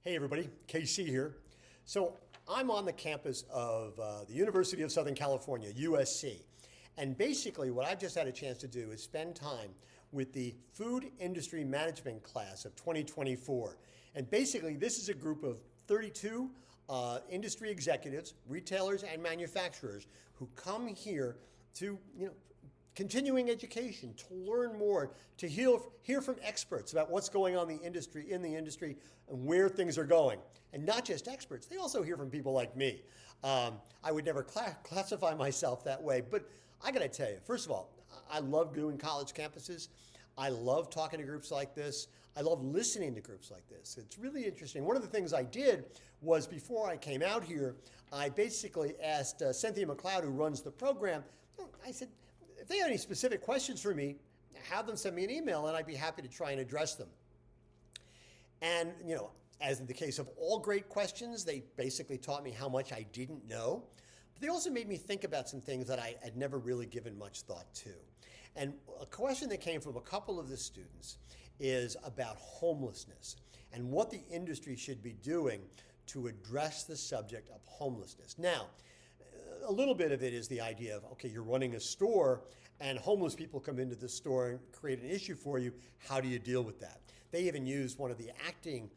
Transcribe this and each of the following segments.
Hey everybody, KC here. So I'm on the campus of the University of Southern California, USC. And basically what I've just had a chance to do is spend time with the Food Industry Management class of 2024. And basically this is a group of 32 industry executives, retailers, and manufacturers who come here to, continuing education, to learn more, to hear from experts about what's going on in the industry, and where things are going. And not just experts, they also hear from people like me. I would never classify myself that way, but I gotta tell you, first of all, I love doing college campuses. I love talking to groups like this. I love listening to groups like this. It's really interesting. One of the things I did was before I came out here, I basically asked Cynthia McLeod, who runs the program, I said, if they have any specific questions for me, have them send me an email and I'd be happy to try and address them. And, as in the case of all great questions, they basically taught me how much I didn't know. But they also made me think about some things that I had never really given much thought to. And a question that came from a couple of the students is about homelessness and what the industry should be doing to address the subject of homelessness. Now, a little bit of it is the idea of, okay, you're running a store and homeless people come into the store and create an issue for you. How do you deal with that? They even used one of the acting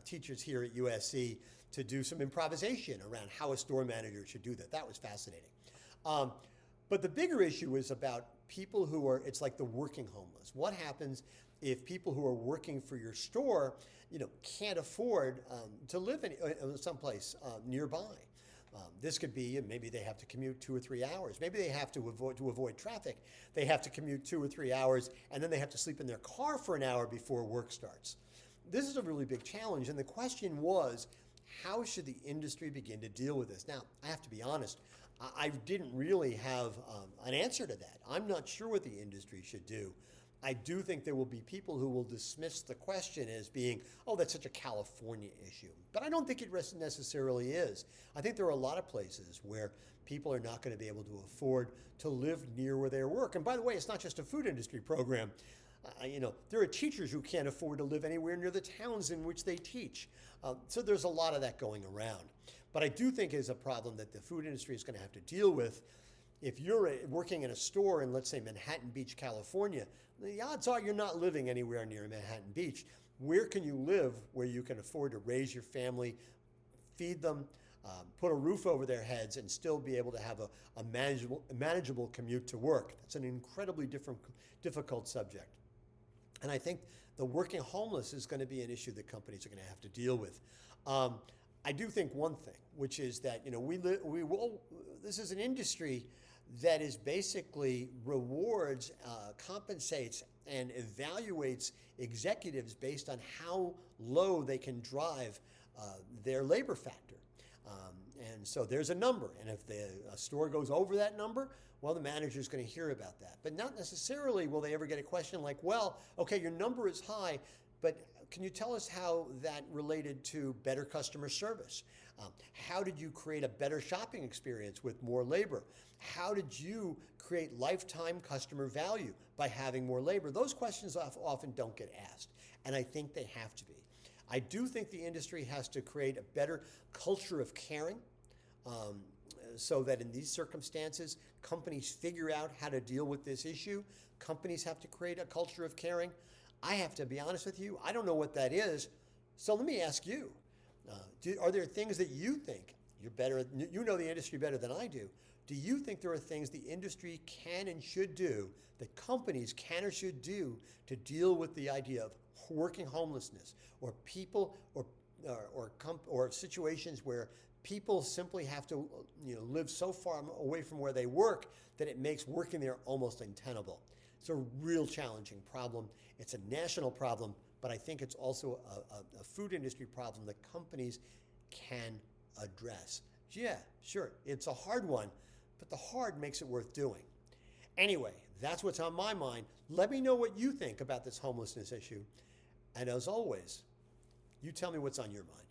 teachers here at USC to do some improvisation around how a store manager should do that. That was fascinating. But the bigger issue is about people who are, it's like the working homeless. What happens if people who are working for your store, can't afford to live in someplace nearby? This could be, maybe they have to commute 2 or 3 hours. Maybe they have to avoid traffic. They have to commute 2 or 3 hours, and then they have to sleep in their car for an hour before work starts. This is a really big challenge, and the question was, how should the industry begin to deal with this? Now, I have to be honest, I didn't really have an answer to that. I'm not sure what the industry should do. I do think there will be people who will dismiss the question as being, oh, that's such a California issue. But I don't think it necessarily is. I think there are a lot of places where people are not going to be able to afford to live near where they work. And by the way, it's not just a food industry program. There are teachers who can't afford to live anywhere near the towns in which they teach. So there's a lot of that going around. But I do think it's a problem that the food industry is going to have to deal with. If you're working in a store in, let's say, Manhattan Beach, California, the odds are you're not living anywhere near Manhattan Beach. Where can you live where you can afford to raise your family, feed them, put a roof over their heads, and still be able to have a manageable commute to work? That's an incredibly difficult subject. And I think the working homeless is going to be an issue that companies are going to have to deal with. I do think one thing, which is that this is an industry that is basically rewards, compensates, and evaluates executives based on how low they can drive their labor factor. And so there's a number, and if a store goes over that number, well, the manager's going to hear about that. But not necessarily will they ever get a question like, well, okay, your number is high, but can you tell us how that related to better customer service? How did you create a better shopping experience with more labor? How did you create lifetime customer value by having more labor? Those questions often don't get asked, and I think they have to be. I do think the industry has to create a better culture of caring so that in these circumstances, companies figure out how to deal with this issue. Companies have to create a culture of caring. I have to be honest with you, I don't know what that is. So let me ask you, are there things that you think you're better, you know the industry better than I do. Do you think there are things the industry can and should do, that companies can or should do to deal with the idea of working homelessness, or people or situations where people simply have to live so far away from where they work that it makes working there almost untenable? It's a real challenging problem. It's a national problem, but I think it's also a food industry problem that companies can address. Yeah, sure, it's a hard one, but the hard makes it worth doing. Anyway, that's what's on my mind. Let me know what you think about this homelessness issue. And as always, you tell me what's on your mind.